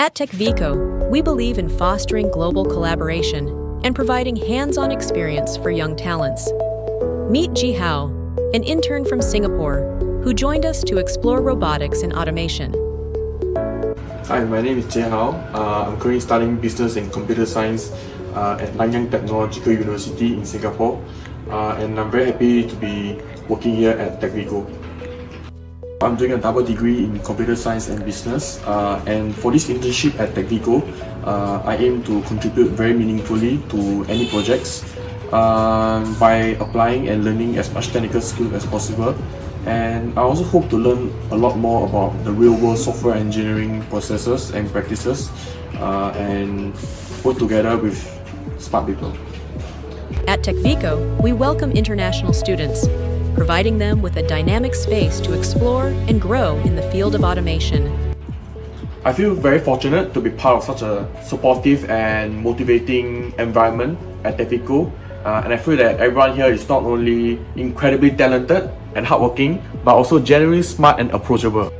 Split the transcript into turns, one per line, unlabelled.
At Techvico, we believe in fostering global collaboration and providing hands-on experience for young talents. Meet JieHao, an intern from Singapore, who joined us to explore robotics and automation.
Hi, my name is JieHao. I'm currently studying business and computer science at Nanyang Technological University in Singapore, and I'm very happy to be working here at Techvico. I'm doing a double degree in computer science and business, and for this internship at Techvico, I aim to contribute very meaningfully to any projects by applying and learning as much technical skill as possible. And I also hope to learn a lot more about the real-world software engineering processes and practices, and work together with smart people.
At Techvico, we welcome international students, providing them with a dynamic space to explore and grow in the field of automation.
I feel very fortunate to be part of such a supportive and motivating environment at Techvico, and I feel that everyone here is not only incredibly talented and hardworking, but also genuinely smart and approachable.